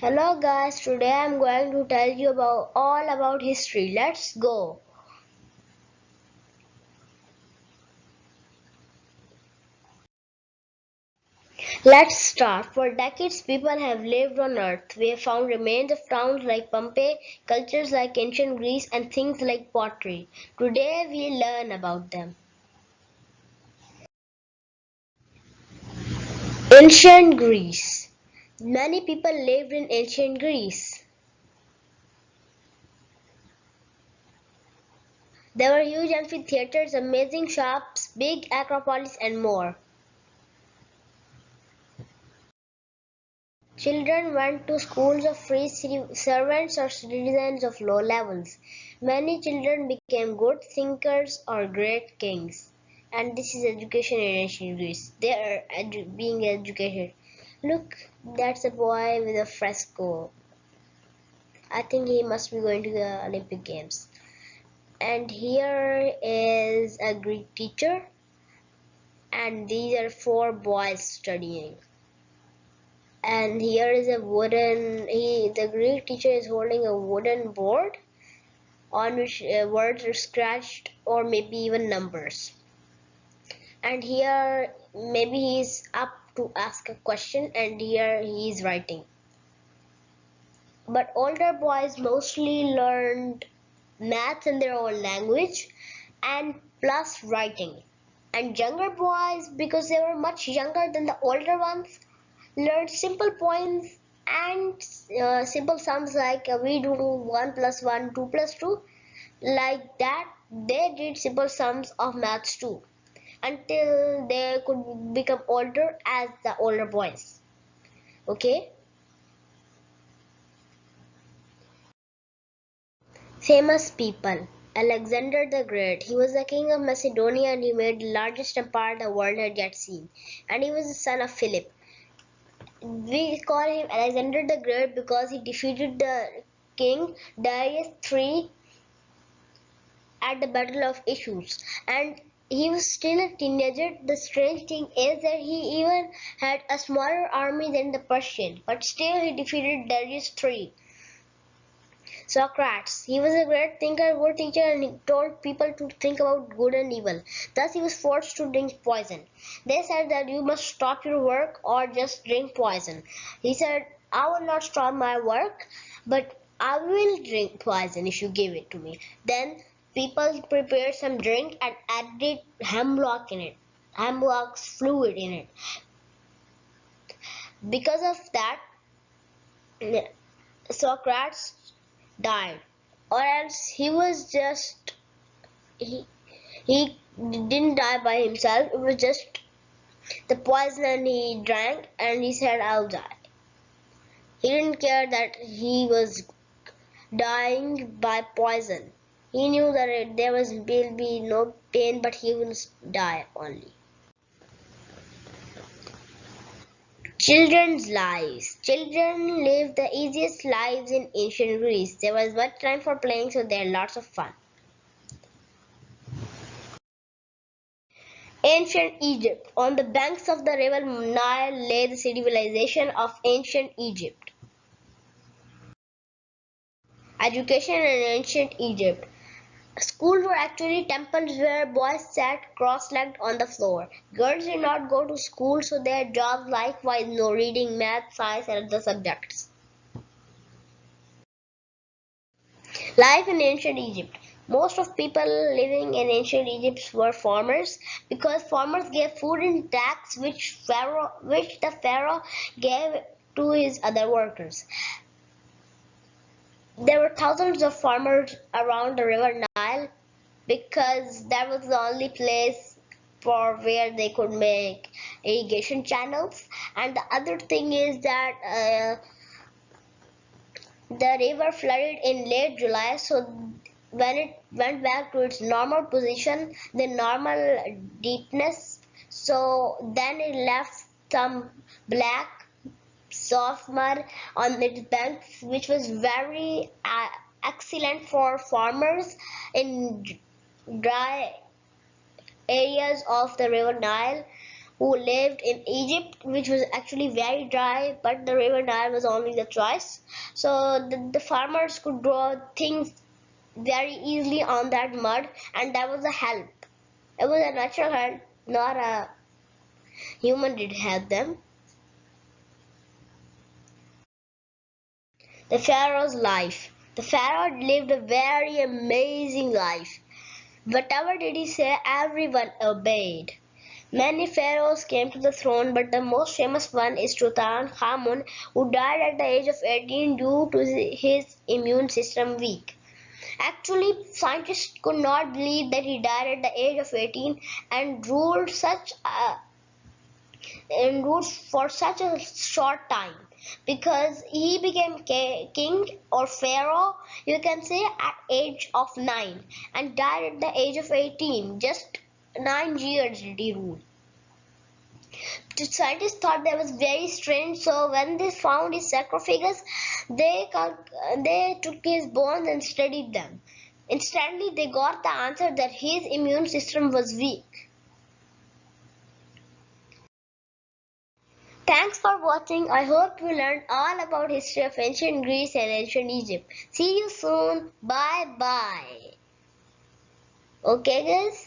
Hello guys, today I'm going to tell you about all about history. Let's go. Let's start. For decades people have lived on earth. We have found remains of towns like Pompeii, cultures like ancient Greece and things like pottery. Today we learn about them. Ancient Greece. Many people lived in ancient Greece. There were huge amphitheaters, amazing shops, big acropolis and more. Children went to schools of free servants or citizens of low levels. Many children became good thinkers or great kings. And this is education in ancient Greece. They are being educated. Look, that's a boy with a fresco. I think he must be going to the Olympic Games. And here is a Greek teacher. And these are four boys studying. And here is a the Greek teacher is holding a wooden board on which words are scratched or maybe even numbers. And here maybe he's up to ask a question and here he is writing. But older boys mostly learned math in their own language and plus writing. And younger boys, because they were much younger than the older ones, learned simple points and simple sums like we do 1 plus 1, 2 plus 2. Like that, they did simple sums of maths too until they could become older as the older boys. Okay. Famous people. Alexander the Great. He was the king of Macedonia and he made the largest empire the world had yet seen. And he was the son of Philip. We call him Alexander the Great because he defeated the king Darius III at the Battle of Issus, and he was still a teenager. The strange thing is that he even had a smaller army than the Persian, but still he defeated Darius III. Socrates. He was a great thinker, good teacher, and he told people to think about good and evil. Thus, he was forced to drink poison. They said that you must stop your work or just drink poison. He said, I will not stop my work, but I will drink poison if you give it to me. Then people prepared some drink and added hemlock in it, hemlock's fluid in it. Because of that, Socrates died, or else he he didn't die by himself. It was just the poison and he drank and he said I'll die. He didn't care that he was dying by poison. He knew that will be no pain, but he will die only. Children's lives. Children lived the easiest lives in ancient Greece. There was much time for playing, so they had lots of fun. Ancient Egypt. On the banks of the river Nile lay the civilization of ancient Egypt. Education in ancient Egypt. Schools were actually temples where boys sat cross-legged on the floor. Girls did not go to school, so their jobs likewise no reading, math, science, and other subjects. Life in ancient Egypt. Most of people living in ancient Egypt were farmers because farmers gave food in tax which the pharaoh gave to his other workers. There were thousands of farmers around the river Nile because that was the only place for where they could make irrigation channels. And the other thing is that the river flooded in late July, so when it went back to its normal position, the normal deepness, so then it left some black soft mud on its banks, which was very excellent for farmers in dry areas of the river Nile. who lived in Egypt, which was actually very dry, but the river Nile was only the choice. So the farmers could grow things very easily on that mud, and that was a help. It was a natural help, not a human did help them. The Pharaoh's life. The Pharaoh lived a very amazing life. Whatever did he say, everyone obeyed. Many pharaohs came to the throne, but the most famous one is Tutankhamun, who died at the age of 18 due to his immune system weak. Actually, scientists could not believe that he died at the age of 18 and ruled for such a short time, because he became king or pharaoh, you can say, at age of 9 and died at the age of 18. Just 9 years did he rule. The scientists thought that was very strange, so when they found his sarcophagus, they took his bones and studied them. Instantly they got the answer that his immune system was weak. Thanks for watching. I hope you learned all about history of ancient Greece and ancient Egypt. See you soon. Bye bye. Okay guys.